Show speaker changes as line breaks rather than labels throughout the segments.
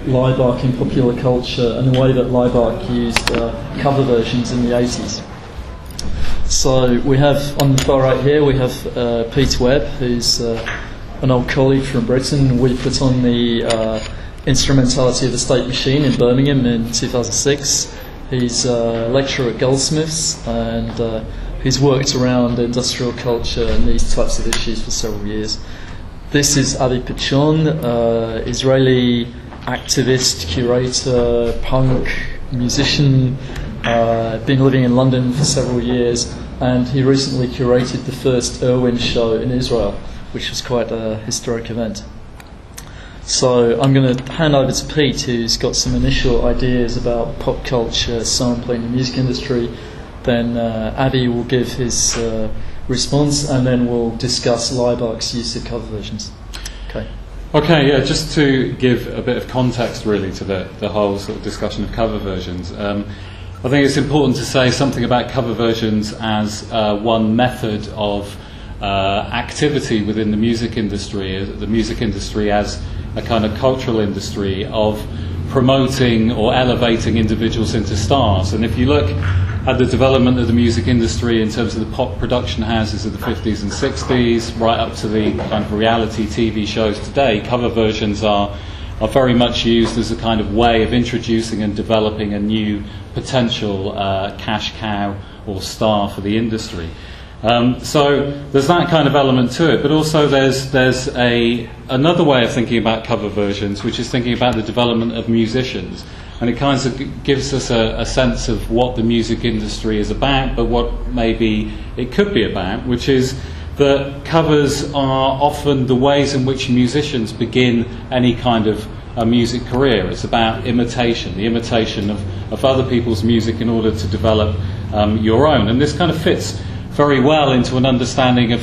Laibach in popular culture and the way that Laibach used cover versions in the 80s. So we have, on the far right here, we have Peter Webb, who's an old colleague from Britain. We put on the Instrumentality of the State Machine in Birmingham in 2006. He's a lecturer at Goldsmiths, and he's worked around industrial culture and these types of issues for several years. This is Pitchon, Israeli activist, curator, punk, musician, been living in London for several years, and he recently curated the first Irwin show in Israel, which was quite a historic event. So I'm going to hand over to Pete, who's got some initial ideas about pop culture, sampling, the music industry. Then Adi will give his response, and then we'll discuss Laibach's use of cover versions.
Okay, yeah, just to give a bit of context really to the whole sort of discussion of cover versions. I think it's important to say something about cover versions as one method of activity within the music industry as a kind of cultural industry of promoting or elevating individuals into stars. And if you look at the development of the music industry in terms of the pop production houses of the 50s and 60s, right up to the kind of reality TV shows today, cover versions are very much used as a kind of way of introducing and developing a new potential cash cow or star for the industry. So there's that kind of element to it, but also there's another way of thinking about cover versions, which is thinking about the development of musicians, and it kind of gives us a sense of what the music industry is about, but what maybe it could be about, which is that covers are often the ways in which musicians begin any kind of a music career. It's about imitation, the imitation of other people's music in order to develop your own, and this kind of fits very well into an understanding of,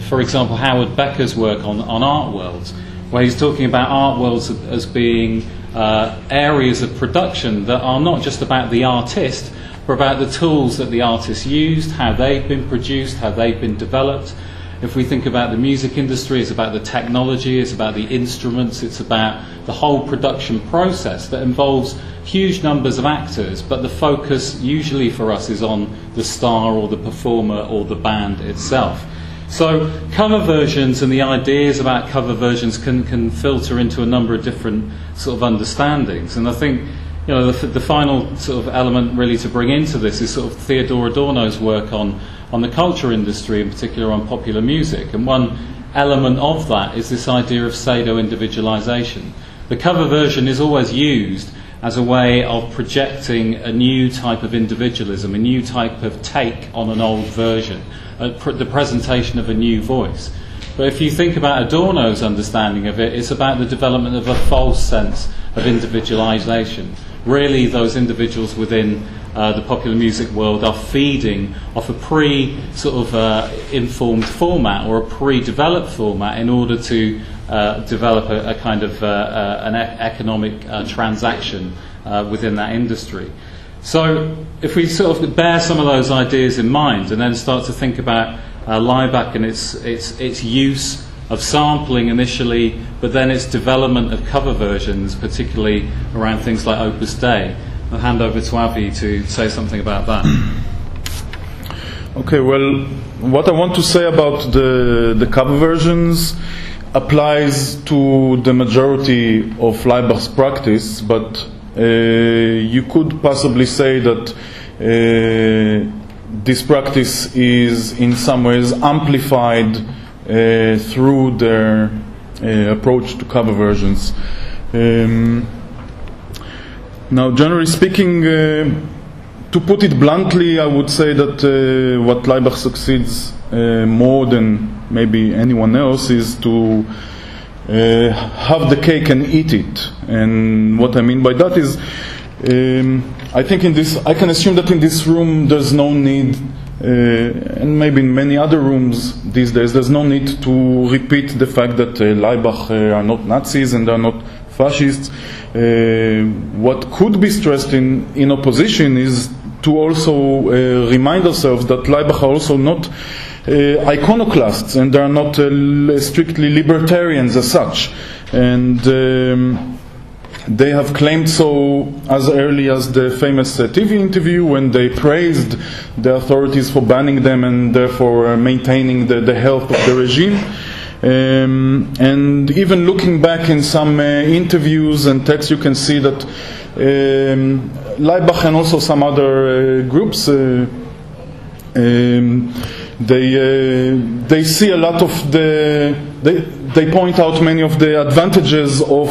for example, Howard Becker's work on art worlds, where he's talking about art worlds as being areas of production that are not just about the artist, but about the tools that the artist used, how they've been produced, how they've been developed. If we think about the music industry, it's about the technology, it's about the instruments, it's about the whole production process that involves huge numbers of actors, but the focus usually for us is on the star or the performer or the band itself. So cover versions and the ideas about cover versions can filter into a number of different sort of understandings. And I think, you know, the final sort of element really to bring into this is sort of Theodore Adorno's work on the culture industry, in particular on popular music. And one element of that is this idea of pseudo-individualization. The cover version is always used as a way of projecting a new type of individualism, a new type of take on an old version, the presentation of a new voice. But if you think about Adorno's understanding of it, it's about the development of a false sense of individualization. Really, those individuals within the popular music world are feeding off a informed format or a pre-developed format in order to develop a kind of an economic transaction within that industry. So if we sort of bear some of those ideas in mind and then start to think about Laibach and its use of sampling initially, but then its development of cover versions, particularly around things like Opus Dei, I'll hand over to Avi to say something about that.
Okay, well, what I want to say about the cover versions applies to the majority of Laibach's practice, but you could possibly say that this practice is in some ways amplified through their approach to cover versions. Now, generally speaking, to put it bluntly, I would say that what Laibach succeeds more than maybe anyone else is to have the cake and eat it. And what I mean by that is, I think I can assume that in this room there's no need, and maybe in many other rooms these days, there's no need to repeat the fact that Laibach are not Nazis and they're not fascists. What could be stressed in opposition is to also remind ourselves that Laibach are also not iconoclasts, and they are not strictly libertarians as such. And They have claimed so as early as the famous TV interview, when they praised the authorities for banning them and therefore maintaining the health of the regime. And even looking back in some interviews and texts, you can see that Laibach and also some other groups, they see a lot of they point out many of the advantages of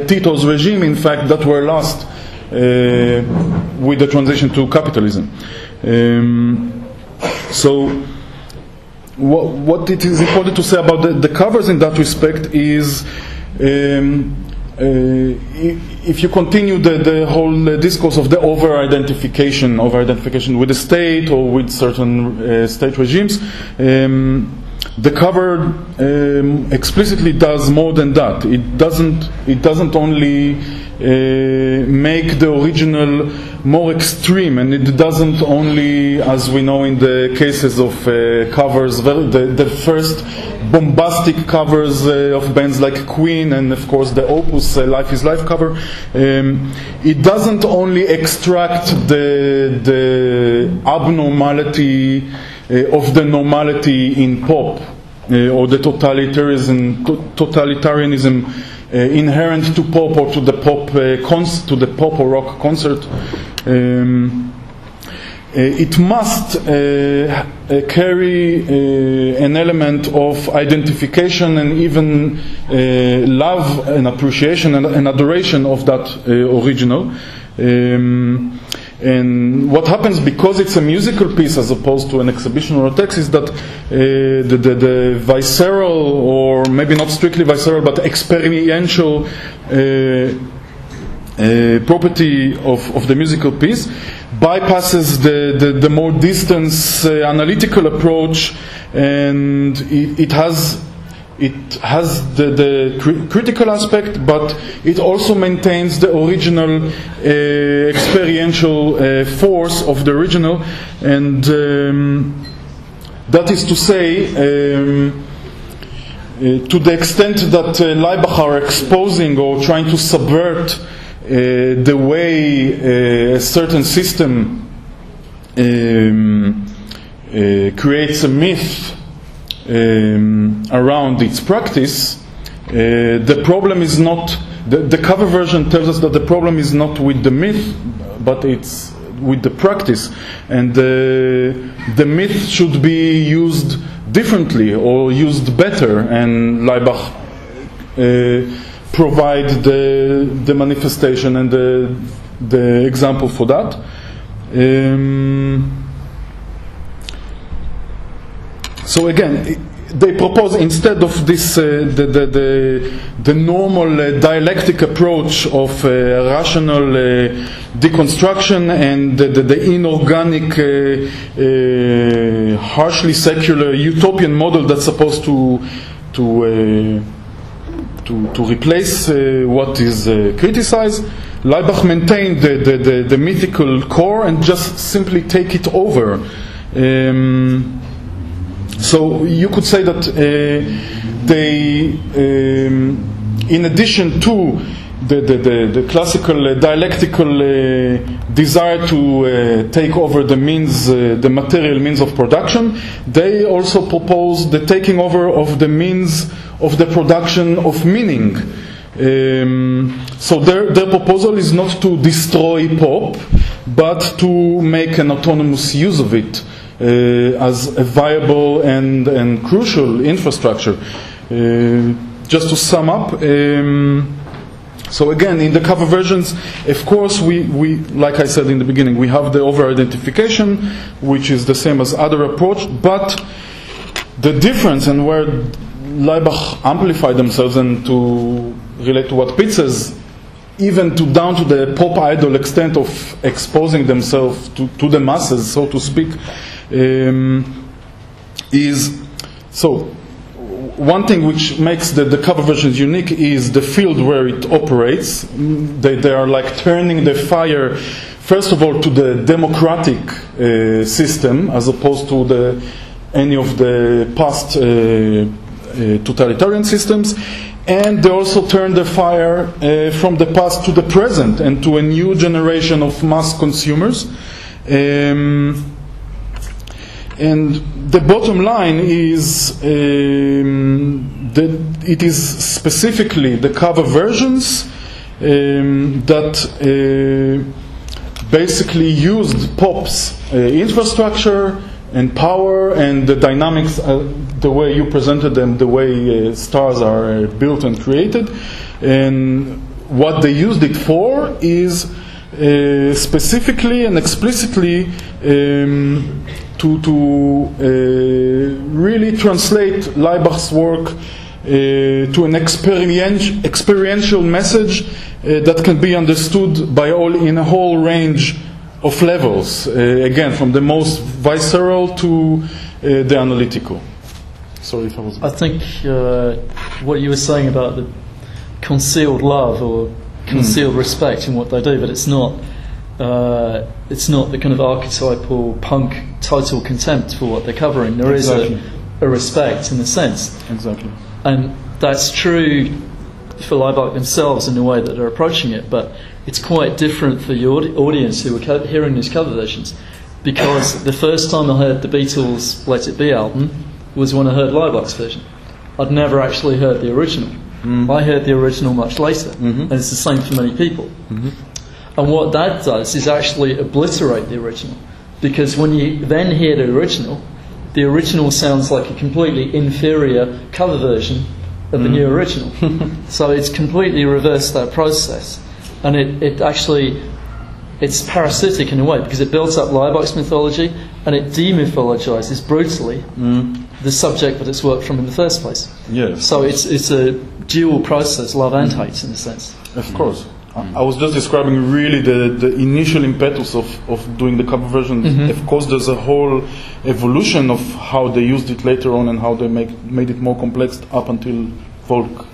Tito's regime, in fact, that were lost with the transition to capitalism. So what it is important to say about the covers in that respect is, if you continue the whole discourse of the over-identification with the state or with certain state regimes, the cover explicitly does more than that. It doesn't only make the original more extreme, and it doesn't only, as we know in the cases of covers, the first bombastic covers of bands like Queen and of course the Opus Life is Life cover, it doesn't only extract the abnormality of the normality in pop or the totalitarianism inherent to pop or to the pop or rock concert. It must carry an element of identification and even love and appreciation and adoration of that original. And what happens, because it's a musical piece as opposed to an exhibition or a text, is that the visceral, or maybe not strictly visceral, but experiential property of the musical piece bypasses the more distance analytical approach, and it has the critical aspect, but it also maintains the original experiential force of the original, and that is to say, to the extent that Laibach are exposing or trying to subvert the way a certain system creates a myth around its practice, the problem is not, the cover version tells us that the problem is not with the myth, but it's with the practice, and the myth should be used differently or used better, and Laibach provide the manifestation and the example for that. So again, they propose, instead of this the normal dialectic approach of rational deconstruction and the inorganic, harshly secular utopian model that's supposed to replace what is criticized, Laibach maintained the mythical core and just simply take it over. So you could say that they, in addition to the classical dialectical desire to take over the means, the material means of production, they also propose the taking over of the means of the production of meaning. So their proposal is not to destroy pop, but to make an autonomous use of it as a viable and crucial infrastructure. Just to sum up, so again, in the cover versions, of course, we like I said in the beginning, we have the over-identification, which is the same as other approach, but the difference, and where Laibach amplified themselves, and to relate to what Pitt says, even down to the pop idol extent of exposing themselves to the masses, so to speak, is so. One thing which makes the cover versions unique is the field where it operates. They are like turning the fire, first of all, to the democratic system, as opposed to any of the past totalitarian systems, and they also turn their fire from the past to the present and to a new generation of mass consumers. And the bottom line is that it is specifically the cover versions that basically used pop's infrastructure and power and the dynamics, the way you presented them, the way stars are built and created. And what they used it for is specifically and explicitly to really translate Laibach's work to an experiential message that can be understood by all in a whole range of levels, again, from the most visceral to the analytical. Sorry if I was...
I think what you were saying about the concealed love or concealed respect in what they do, but it's not the kind of archetypal punk total contempt for what they're covering. There is a respect in a sense.
Exactly.
And that's true for Laibach themselves in the way that they're approaching it, but it's quite different for the audience who were hearing these cover versions, because the first time I heard the Beatles' Let It Be album was when I heard Laibach's version. I'd never actually heard the original. I heard the original much later, and it's the same for many people. And what that does is actually obliterate the original, because when you then hear the original sounds like a completely inferior cover version of the new original. So it's completely reversed that process, and it's parasitic in a way, because it builds up Laibach's mythology and it demythologizes brutally the subject that it's worked from in the first place.
Yes.
So it's a dual process, love and hate, in a sense.
Of course. I was just describing really the initial impetus of doing the cover version. Of course, there's a whole evolution of how they used it later on and how they made it more complex up until folk.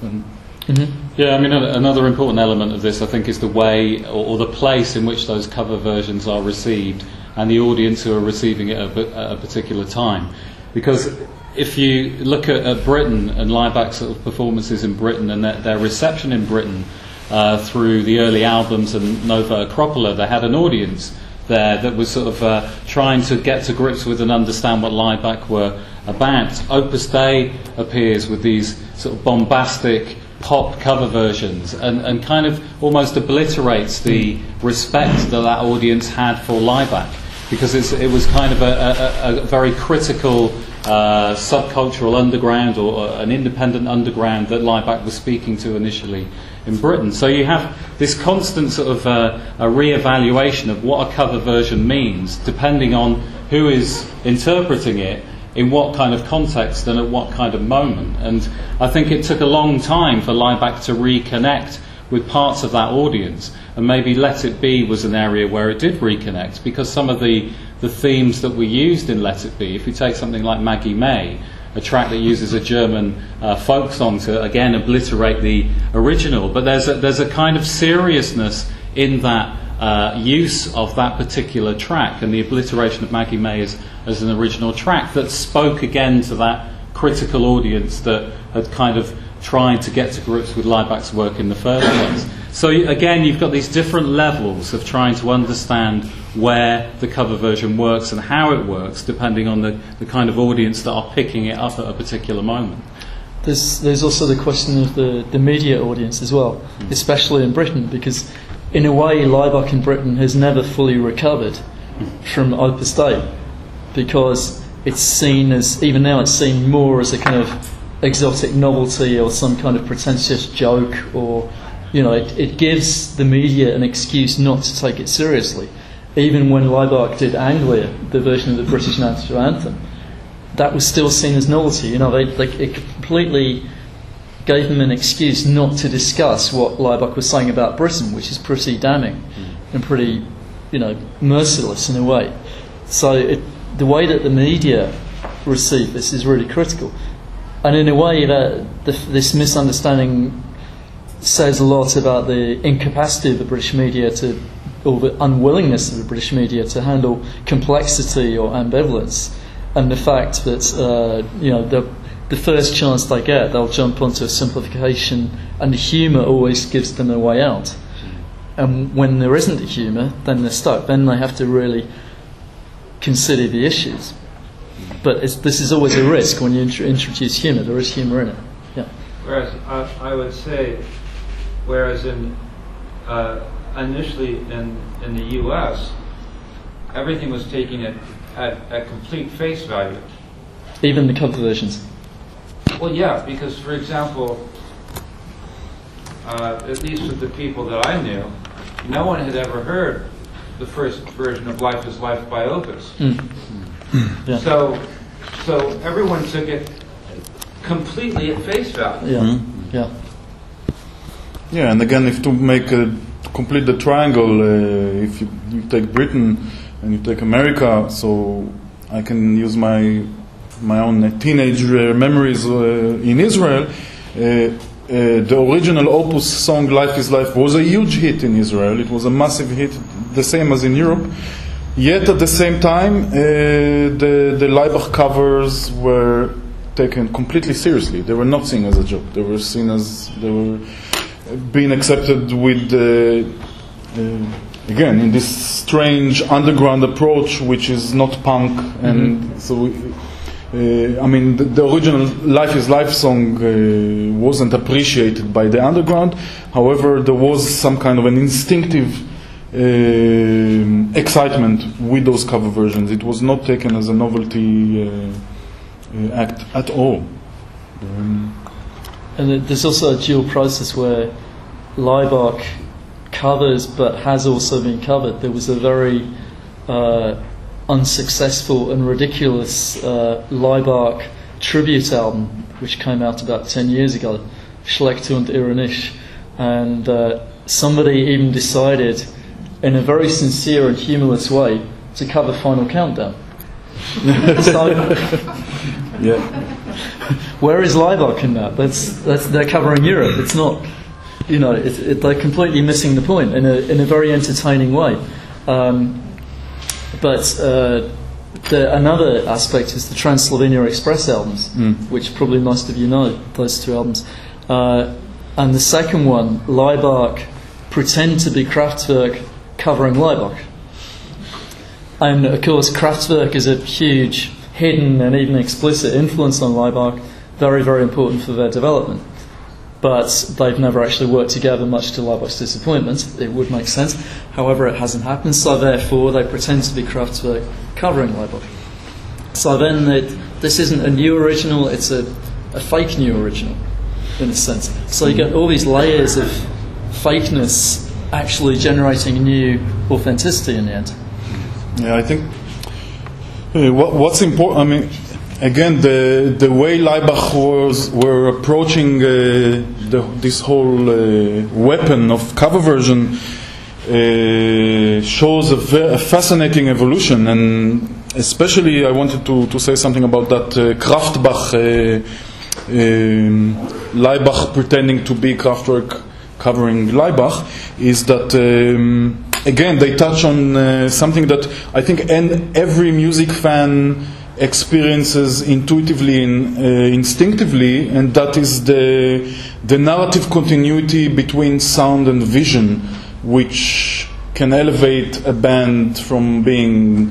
Yeah, I mean, another important element of this, I think, is the way or the place in which those cover versions are received and the audience who are receiving it at a particular time. Because if you look at Britain and Laibach's sort of performances in Britain and their reception in Britain through the early albums and Nova Acropola, they had an audience there that was sort of trying to get to grips with and understand what Laibach were about. Opus Dei appears with these sort of bombastic pop cover versions and kind of almost obliterates the respect that audience had for Laibach, because it was kind of a very critical subcultural underground or an independent underground that Laibach was speaking to initially in Britain. So you have this constant sort of a re-evaluation of what a cover version means, depending on who is interpreting it, in what kind of context and at what kind of moment. And I think it took a long time for Laibach to reconnect with parts of that audience, and maybe Let It Be was an area where it did reconnect, because some of the themes that we used in Let It Be, if you take something like Maggie May, a track that uses a German folk song to again obliterate the original, but there's a kind of seriousness in that use of that particular track and the obliteration of Maggie May as an original track that spoke again to that critical audience that had kind of tried to get to grips with Laibach's work in the first place. So again, you've got these different levels of trying to understand where the cover version works and how it works, depending on the kind of audience that are picking it up at a particular moment.
There's also the question of the media audience as well, especially in Britain, because in a way Laibach in Britain has never fully recovered from Opus Dei, because it's seen as, even now it's seen more as a kind of exotic novelty or some kind of pretentious joke, or it gives the media an excuse not to take it seriously. Even when Laibach did Anglia, the version of the British national anthem, that was still seen as novelty. It completely gave him an excuse not to discuss what Laibach was saying about Britain, which is pretty damning and pretty, merciless in a way. So the way that the media receive this is really critical. And in a way, this misunderstanding says a lot about the incapacity of the British media or the unwillingness of the British media to handle complexity or ambivalence, and the fact that the first chance they get, they'll jump onto a simplification, and the humour always gives them a way out. And when there isn't the humour, then they're stuck. Then they have to really consider the issues. But this is always a risk when you introduce humour. There is humour in it. Yeah.
Whereas I would say, initially in the U.S., everything was taken at complete face value.
Even the cover versions.
Well, yeah, because for example, at least with the people that I knew, no one had ever heard the first version of Life is Life by Opus.
Yeah.
So everyone took it completely at face value.
Yeah. Yeah.
Yeah, and again, if to complete the triangle, if you take Britain and you take America, so I can use my own teenage memories in Israel. The original Opus song "Life is Life" was a huge hit in Israel. It was a massive hit, the same as in Europe. Yet at the same time, the Laibach covers were taken completely seriously. They were not seen as a joke. They were seen as they were being accepted with, again, in this strange underground approach, which is not punk. And so, I mean, the original "Life is Life" song wasn't appreciated by the underground. However, there was some kind of an instinctive excitement with those cover versions. It was not taken as a novelty act at all.
And there's also a dual process where Laibach covers but has also been covered. There was a very unsuccessful and ridiculous Laibach tribute album which came out about 10 years ago, Schlechte und Ironisch, and somebody even decided in a very sincere and humorless way to cover Final Countdown. So,
yeah.
Where is Laibach in that? They're covering Europe. It's not, they're completely missing the point in a very entertaining way. But another aspect is the Trans-Slovenia Express albums, which probably most of you know, those two albums. And the second one, Laibach pretend to be Kraftwerk covering Laibach. And of course Kraftwerk is a huge hidden and even explicit influence on Laibach, very, very important for their development. But they've never actually worked together, much to Laibach's disappointment. It would make sense. However, it hasn't happened, so therefore they pretend to be Kraftwerk covering Laibach. So then this isn't a new original, it's a fake new original, in a sense. So you get all these layers of fakeness actually generating new authenticity in the end.
Yeah, I think what's important, I mean, again, the way Laibach were approaching this whole weapon of cover version shows a fascinating evolution, and especially I wanted to say something about that Kraftbach, Laibach pretending to be Kraftwerk covering Laibach, is that again they touch on something that I think every music fan experiences intuitively and instinctively, and that is the narrative continuity between sound and vision, which can elevate a band from being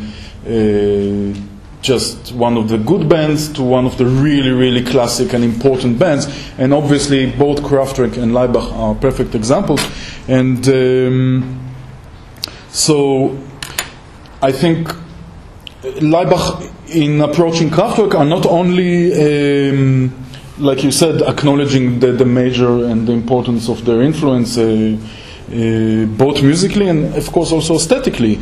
just one of the good bands to one of the really, really classic and important bands. And obviously both Kraftwerk and Laibach are perfect examples. And so I think Laibach, in approaching Kraftwerk, are not only, like you said, acknowledging the major and the importance of their influence, both musically and, of course, also aesthetically,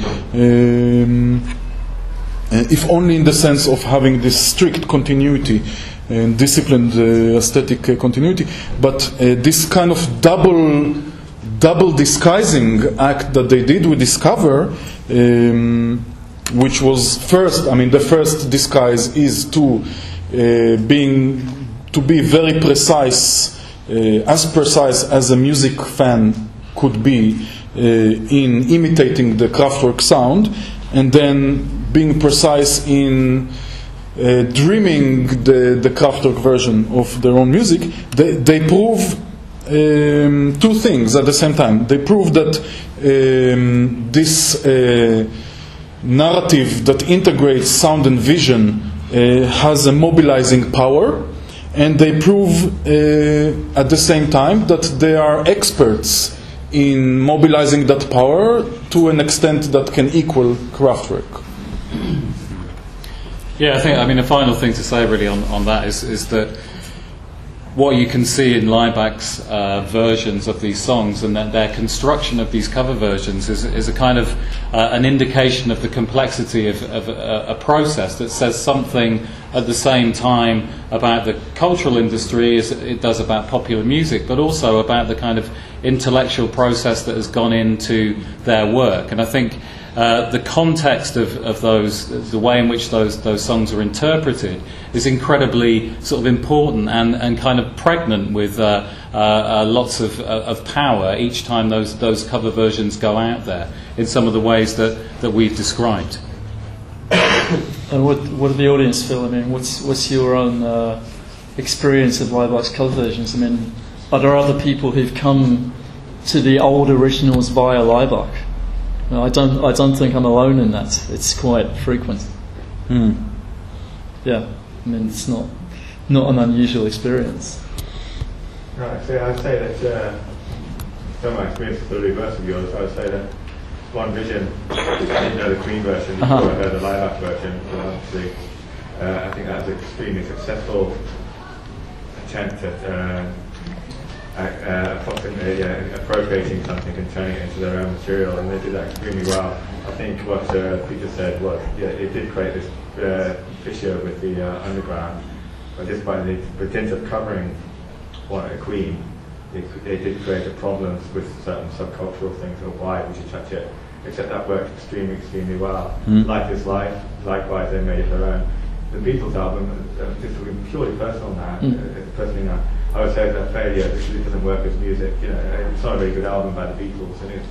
if only in the sense of having this strict continuity and disciplined aesthetic continuity, but this kind of double disguising act that they did with this cover, which was first, I mean, the first disguise is to be very precise, as precise as a music fan could be in imitating the Kraftwerk sound, and then being precise in dreaming the Kraftwerk version of their own music, they prove two things at the same time. They prove that this narrative that integrates sound and vision has a mobilizing power, and they prove at the same time that they are experts in mobilizing that power to an extent that can equal Kraftwerk.
Yeah, I mean, a final thing to say really on that is that what you can see in Laibach's versions of these songs, and that their construction of these cover versions is a kind of an indication of the complexity of a process that says something at the same time about the cultural industry as it does about popular music, but also about the kind of intellectual process that has gone into their work. And I think the context of those, the way in which those songs are interpreted, is incredibly sort of important and kind of pregnant with lots of power each time those cover versions go out there in some of the ways that we've described.
And what did the audience feel? I mean, what's your own experience of Laibach's cover versions? I mean, are there other people who've come to the old originals via Laibach? No, I don't think I'm alone in that. It's quite frequent. Yeah, I mean, it's not an unusual experience.
Right, so I'd say that some of my experience is the reverse of yours. I would say that one vision, I didn't know the Queen version before I heard the Laibach version. So obviously, I think that was an extremely successful attempt at appropriating something and turning it into their own material, and they did that extremely well. I think what Peter said was, it did create this fissure with the underground, but just by the dint of covering a Queen, it did create a problems with certain subcultural things, or why would you touch it? Except that worked extremely, extremely well. Life is Life, likewise they made it their own. The Beatles album, just purely personal now, personally now, I would say it's a failure because it doesn't work as music. You know, it's not a very good album by the Beatles, and it's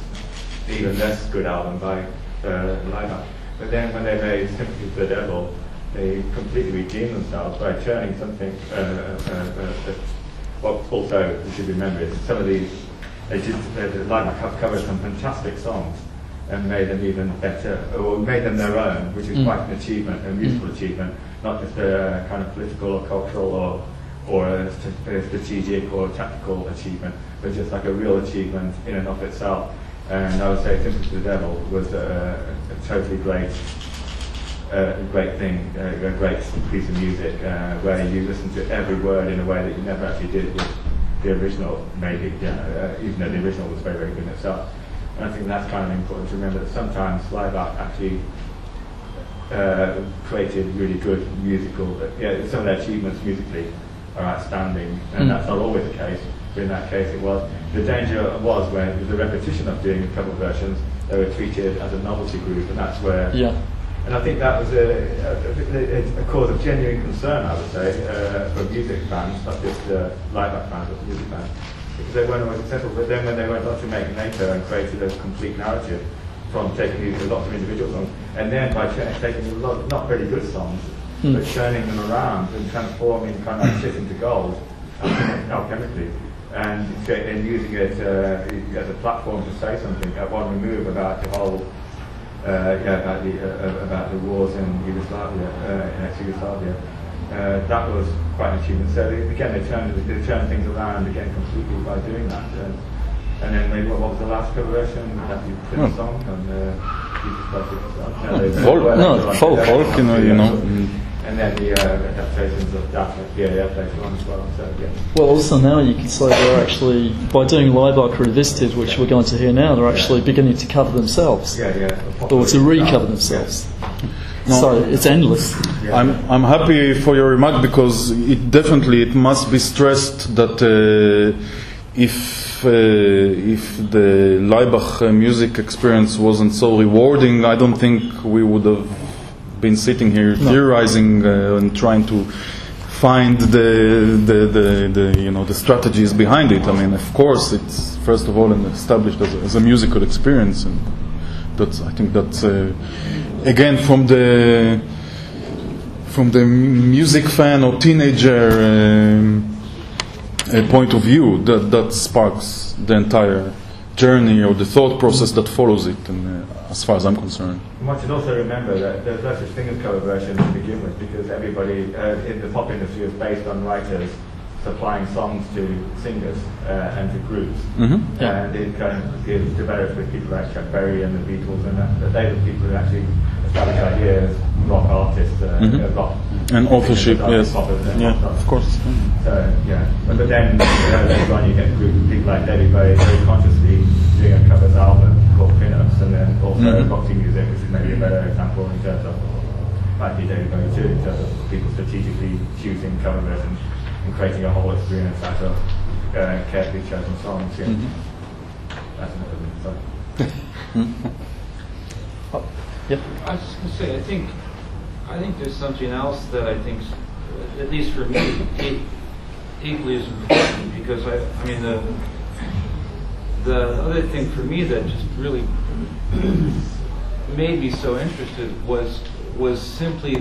an even less good album by Laibach. But then when they made Sympathy for the Devil, they completely redeemed themselves by turning something. What also you should remember is some of these, Laibach have covered some fantastic songs and made them even better, or made them their own, which is quite an achievement, a musical achievement, not just a kind of political or cultural or a strategic or tactical achievement, but just like a real achievement in and of itself. And I would say Sympathy for the Devil was a totally great thing, a great piece of music, where you listen to every word in a way that you never actually did with the original, maybe, even though the original was very, very good in itself. And I think that's kind of important to remember, that sometimes Laibach actually created really good musical, some of their achievements musically are outstanding, and that's not always the case, but in that case it was. The danger was when it was a repetition of doing a couple of versions, they were treated as a novelty group, and that's where, and I think that was a cause of genuine concern, I would say, for music fans, not just Laibach fans, but music fans, because they weren't always successful. But then when they went on to make NATO and created a complete narrative from taking lots of individual songs, and then by taking a lot, not very good songs, but turning them around and transforming kind of shit into gold alchemically, and using it as a platform to say something at one remove about the whole about the wars in Yugoslavia, ex-Yugoslavia. That was quite an achievement. So again, they turned things around again completely by doing that. And then maybe what was the last cover version? That you put a song and
folk, you know.
And then the adaptations of that later on as well. So,
well, also now you can say they're actually, by doing Laibach Revisited, which we're going to hear now, they're actually beginning to cover themselves. Or to recover themselves. No, so it's endless.
I'm happy for your remark, because it must be stressed that if the Laibach music experience wasn't so rewarding, I don't think we would have been sitting here theorizing and trying to find the strategies behind it. I mean, of course, it's first of all established as a musical experience, and I think that's again music fan or teenager point of view that sparks the entire journey or the thought process that follows it, and as far as I'm concerned.
One should also remember that there's no such thing as cover versions to begin with, because everybody in the pop industry is based on writers supplying songs to singers and to groups.
Mm-hmm.
And it kind of is developed with people like Chuck Berry and the Beatles, and they're the people who actually establish ideas, rock artists, rock.
And authorship, yes. Yeah, of course.
So, yeah. But then later on you get a group of people like David Bowie very consciously doing a covers album called Pin-Ups, and then also Roxy Music, which is maybe a better example in terms of, might be David Bowie too, in terms of people strategically choosing cover versions and creating a whole experience out of carefully chosen songs. Yeah. That's another thing. So.
Yep.
I was just going to say, I think there's something else that I think, at least for me, equally as important, because I mean the other thing for me that just really made me so interested was simply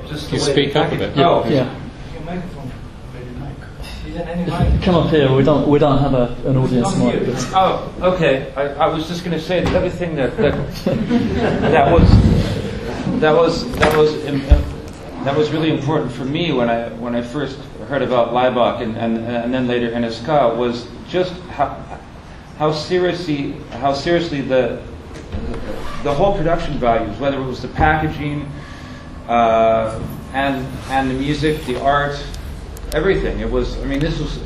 just the way
speak up a bit.
Oh,
Yeah.
Your microphone. Isn't any mic?
Come up here. We don't have an audience mic. but-
Oh, okay. I was just going to say the other thing that was really important for me when I first heard about Laibach and then later NSK was just how seriously the whole production values, whether it was the packaging and the music, the art. Everything. It was. I mean, this was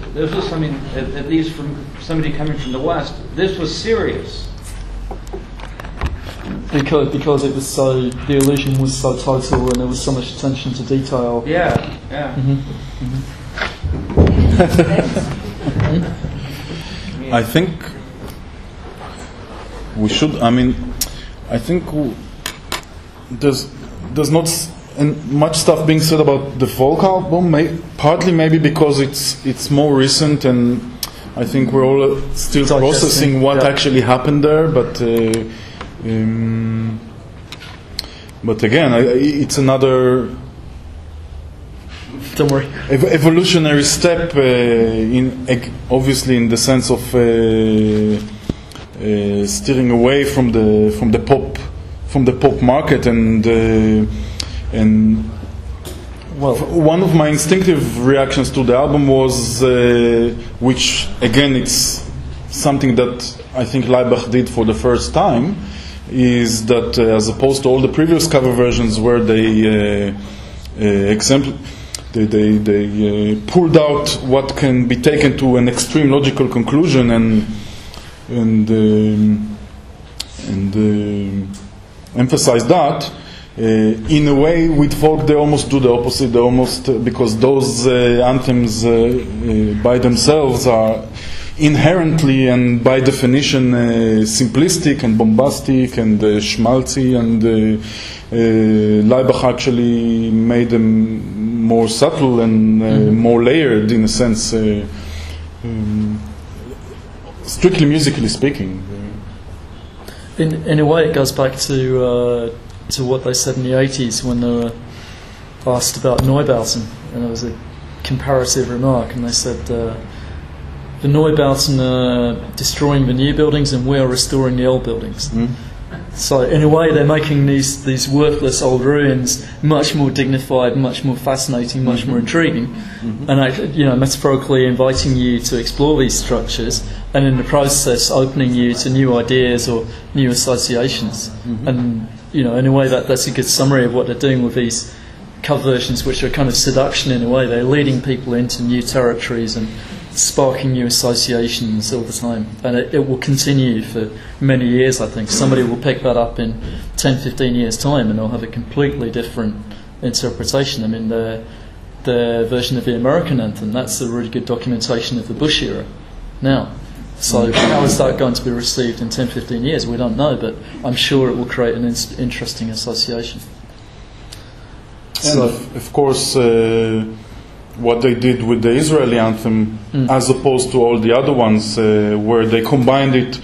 something. At least from somebody coming from the West, this was serious.
Because it was so, the illusion was so total, and there was so much attention to detail.
Yeah. Yeah.
I think we should. I mean, I think there's not much stuff being said about the folk album. Partly maybe because it's more recent, and I think we're all still processing what actually happened there. But again, it's another.
Don't worry.
Evolutionary step, obviously in the sense of steering away from the pop market, and well, one of my instinctive reactions to the album was, which again it's something that I think Laibach did for the first time, is that as opposed to all the previous cover versions where they pulled out what can be taken to an extreme logical conclusion and emphasize that. In a way, with folk, they almost do the opposite. They almost because those anthems by themselves are inherently and by definition simplistic and bombastic and schmaltzy, and Laibach actually made them more subtle and more layered in a sense, strictly musically speaking.
In a way, it goes back to what they said in the 80s when they were asked about Neubauten, and there was a comparative remark, and they said the Neubauten are destroying the new buildings and we are restoring the old buildings. So in a way they're making these worthless old ruins much more dignified, much more fascinating, much more intriguing, and metaphorically inviting you to explore these structures, and in the process opening you to new ideas or new associations. And in a way that's a good summary of what they're doing with these cover versions, which are kind of seduction in a way. They're leading people into new territories and sparking new associations all the time, and it will continue for many years. I think somebody will pick that up in 10-15 years time and they'll have a completely different interpretation. I mean, the version of the American anthem, that's a really good documentation of the Bush era now. So how is that going to be received in 10-15 years? We don't know, but I'm sure it will create an interesting association.
And of course, what they did with the Israeli anthem, as opposed to all the other ones, where they combined it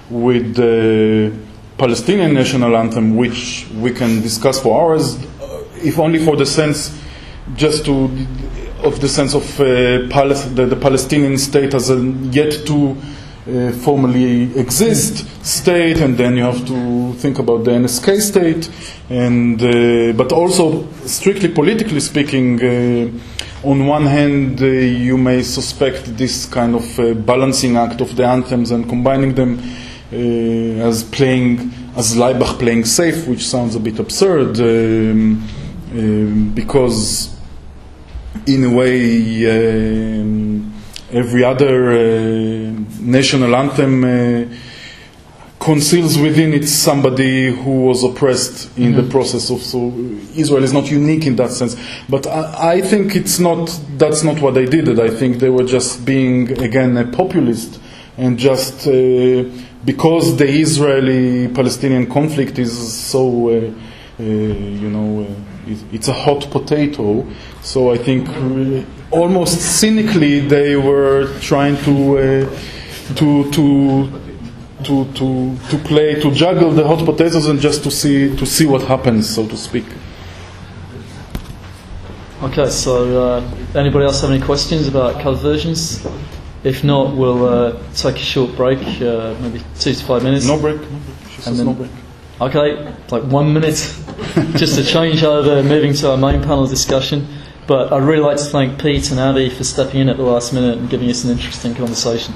with the Palestinian national anthem, which we can discuss for hours. if only for the sense, of the sense of the Palestinian state as a yet to formally exist state, and then you have to think about the NSK state, and but also strictly politically speaking, on one hand you may suspect this kind of balancing act of the anthems and combining them as Laibach playing safe, which sounds a bit absurd, because in a way every other national anthem conceals within it somebody who was oppressed in the process of. So Israel is not unique in that sense. But I think that's not what they did. I think they were just being, again, a populist, and just because the Israeli-Palestinian conflict is so, it's a hot potato. So I think almost cynically they were trying to juggle the hot potatoes and just to see what happens, so to speak.
Okay, so anybody else have any questions about cover versions? If not, we'll take a short break, maybe 2 to 5 minutes.
No break. She says no break.
Okay, like 1 minute, just to change over, moving to our main panel discussion. But I'd really like to thank Pete and Avi for stepping in at the last minute and giving us an interesting conversation.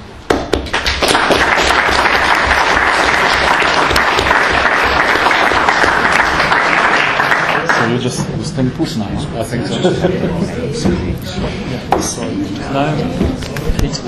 So you're just staying put now?
I think so.
Yeah, so, no, Pete.